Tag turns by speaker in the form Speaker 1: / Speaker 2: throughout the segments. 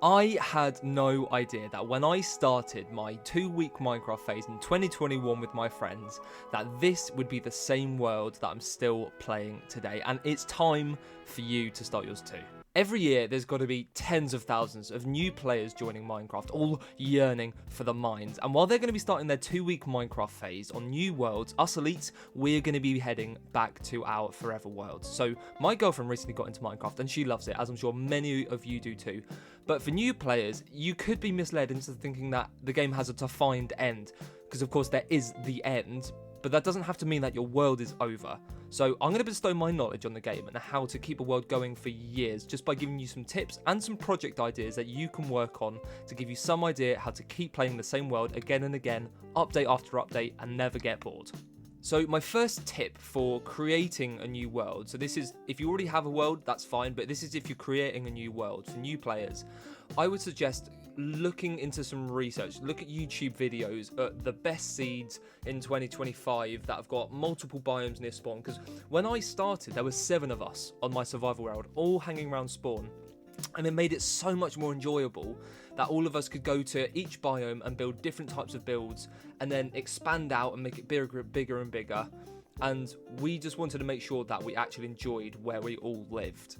Speaker 1: I had no idea that when I started my 2-week Minecraft phase in 2021 with my friends, that this would be the same world that I'm still playing today, and it's time for you to start yours too. Every year, there's got to be tens of thousands of new players joining Minecraft, all yearning for the mines. And while they're going to be starting their 2-week Minecraft phase on new worlds, us elites, we're going to be heading back to our forever worlds. So my girlfriend recently got into Minecraft and she loves it, as I'm sure many of you do too. But for new players, you could be misled into thinking that the game has a defined end, because of course there is the end, but that doesn't have to mean that your world is over. So I'm going to bestow my knowledge on the game and how to keep a world going for years, just by giving you some tips and some project ideas that you can work on to give you some idea how to keep playing the same world again and again, update after update, and never get bored. So my first tip for creating a new world, so this is, if you already have a world, that's fine, but this is if you're creating a new world for new players, I would suggest looking into some research. Look at YouTube videos at the best seeds in 2025 that have got multiple biomes near spawn, because when I started, there were 7 of us on my survival world, all hanging around spawn. And it made it so much more enjoyable that all of us could go to each biome and build different types of builds and then expand out and make it bigger and bigger. And we just wanted to make sure that we actually enjoyed where we all lived.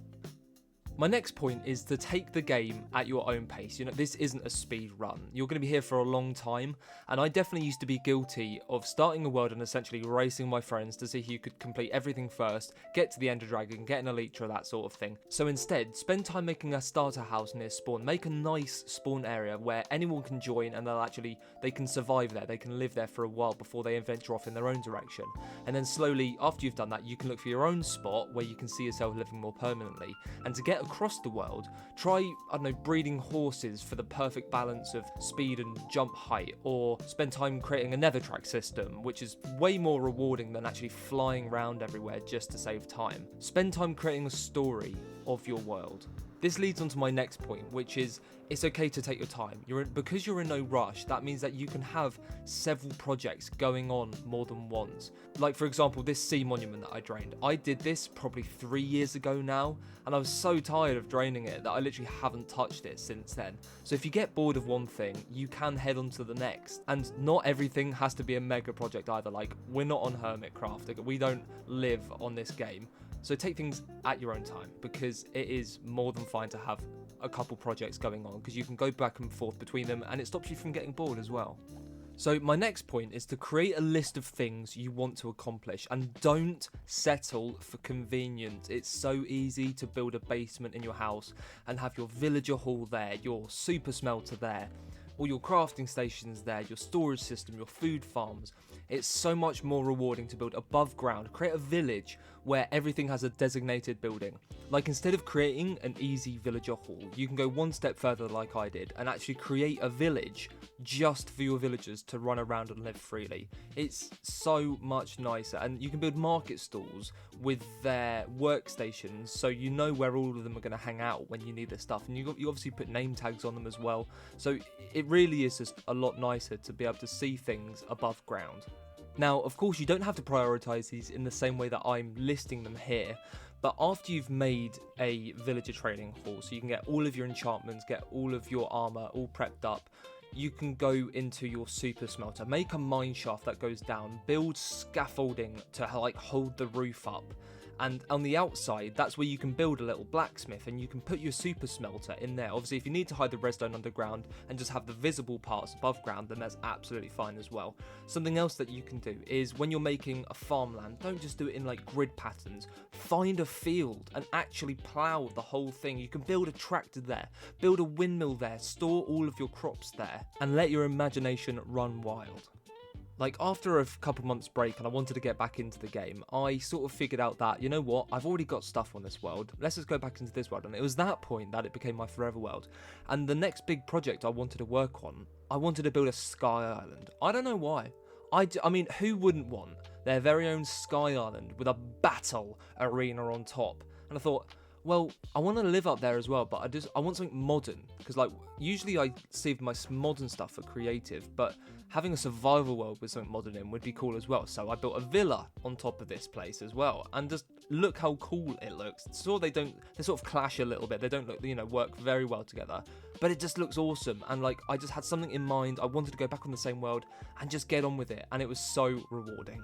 Speaker 1: My next point is to take the game at your own pace. You know, this isn't a speed run. You're going to be here for a long time, and I definitely used to be guilty of starting a world and essentially racing my friends to see who could complete everything first, get to the Ender Dragon, get an Elytra, that sort of thing. So instead, spend time making a starter house near spawn. Make a nice spawn area where anyone can join and they can survive there. They can live there for a while before they venture off in their own direction. And then slowly, after you've done that, you can look for your own spot where you can see yourself living more permanently. And to get across the world, try, breeding horses for the perfect balance of speed and jump height, or spend time creating a nether track system, which is way more rewarding than actually flying around everywhere just to save time. Spend time creating a story of your world. This leads on to my next point, which is it's okay to take your time. Because you're in no rush, that means that you can have several projects going on more than once. Like, for example, this sea monument that I drained. I did this probably 3 years ago now, and I was so tired of draining it that I literally haven't touched it since then. So if you get bored of one thing, you can head on to the next. And not everything has to be a mega project either. Like, we're not on Hermitcraft. We don't live on this game. So take things at your own time, because it is more than fine to have a couple projects going on, because you can go back and forth between them and it stops you from getting bored as well. So my next point is to create a list of things you want to accomplish, and don't settle for convenience. It's so easy to build a basement in your house and have your villager hall there, your super smelter there, all your crafting stations there, your storage system, your food farms. It's so much more rewarding to build above ground. Create a village where everything has a designated building. Like, instead of creating an easy villager hall, you can go one step further like I did and actually create a village just for your villagers to run around and live freely. It's so much nicer, and you can build market stalls with their workstations, so you know where all of them are going to hang out when you need their stuff, and you obviously put name tags on them as well. So it really is just a lot nicer to be able to see things above ground. Now, of course, you don't have to prioritize these in the same way that I'm listing them here, but after you've made a villager training hall, so you can get all of your enchantments, get all of your armor all prepped up, you can go into your super smelter, make a mine shaft that goes down, build scaffolding to hold the roof up. And on the outside, that's where you can build a little blacksmith, and you can put your super smelter in there. Obviously, if you need to hide the redstone underground and just have the visible parts above ground, then that's absolutely fine as well. Something else that you can do is, when you're making a farmland, don't just do it in grid patterns. Find a field and actually plough the whole thing. You can build a tractor there, build a windmill there, store all of your crops there, and let your imagination run wild. After a couple months break and I wanted to get back into the game, I sort of figured out that, you know what, I've already got stuff on this world, let's just go back into this world. And it was that point that it became my forever world. And the next big project I wanted to work on, I wanted to build a sky island. I don't know why. I mean, who wouldn't want their very own sky island with a battle arena on top? And I thought, well, I want to live up there as well, but I want something modern, because usually I save my modern stuff for creative, but having a survival world with something modern in would be cool as well. So I built a villa on top of this place as well, and just look how cool it looks. They sort of clash a little bit. They don't look, work very well together. But it just looks awesome. And like, I just had something in mind. I wanted to go back on the same world and just get on with it. And it was so rewarding.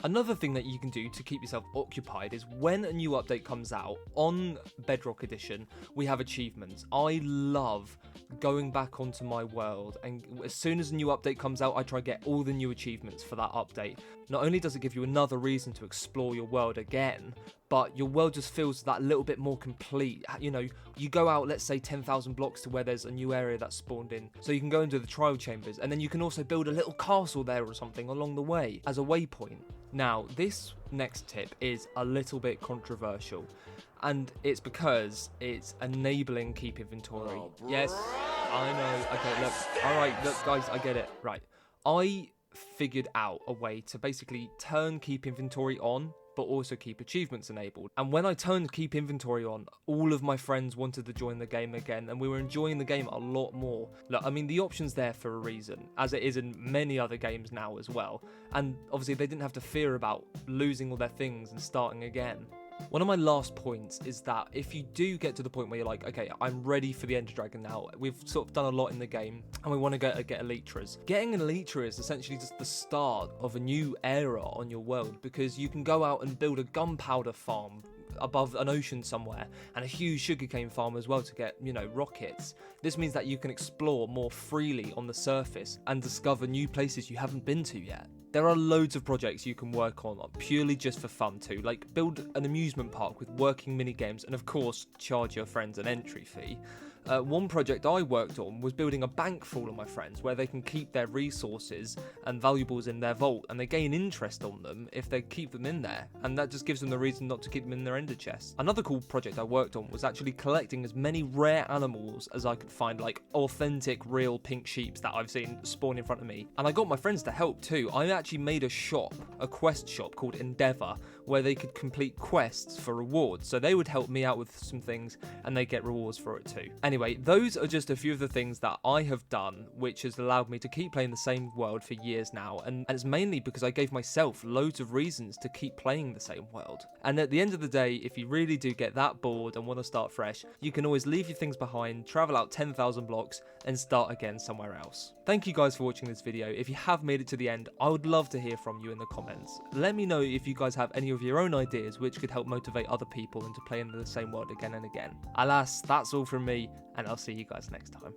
Speaker 1: Another thing that you can do to keep yourself occupied is when a new update comes out on Bedrock Edition, we have achievements. I love going back onto my world, and as soon as a new update comes out, I try to get all the new achievements for that update. Not only does it give you another reason to explore your world again, but your world just feels that little bit more complete. You go out, let's say 10,000 blocks to where there's a new area that's spawned in, so you can go into the trial chambers, and then you can also build a little castle there or something along the way as a waypoint. Now, this next tip is a little bit controversial, and it's because it's enabling keep inventory. Yes, I know. Okay, look, guys, I get it. Right, I figured out a way to basically turn keep inventory on, but also keep achievements enabled. And when I turned keep inventory on, all of my friends wanted to join the game again, and we were enjoying the game a lot more. Look, I mean, the option's there for a reason, as it is in many other games now as well. And obviously they didn't have to fear about losing all their things and starting again. One of my last points is that if you do get to the point where you're like, okay, I'm ready for the Ender Dragon now, we've sort of done a lot in the game, and we want to get Elytras. Getting an Elytra is essentially just the start of a new era on your world, because you can go out and build a gunpowder farm above an ocean somewhere, and a huge sugarcane farm as well to get, rockets. This means that you can explore more freely on the surface and discover new places you haven't been to yet. There are loads of projects you can work on purely just for fun too, like build an amusement park with working mini games, and of course charge your friends an entry fee. One project I worked on was building a bank for all of my friends where they can keep their resources and valuables in their vault, and they gain interest on them if they keep them in there, and that just gives them the reason not to keep them in their ender chest. Another cool project I worked on was actually collecting as many rare animals as I could find, like authentic real pink sheeps that I've seen spawn in front of me, and I got my friends to help too. I actually made a quest shop called Endeavour, where they could complete quests for rewards, so they would help me out with some things and they get rewards for it too. Anyway, those are just a few of the things that I have done which has allowed me to keep playing the same world for years now, and it's mainly because I gave myself loads of reasons to keep playing the same world. And at the end of the day, if you really do get that bored and want to start fresh, you can always leave your things behind, travel out 10,000 blocks and start again somewhere else. Thank you guys for watching this video. If you have made it to the end, I would love to hear from you in the comments. Let me know if you guys have any of your own ideas which could help motivate other people into playing the same world again and again. Alas, that's all from me, and I'll see you guys next time.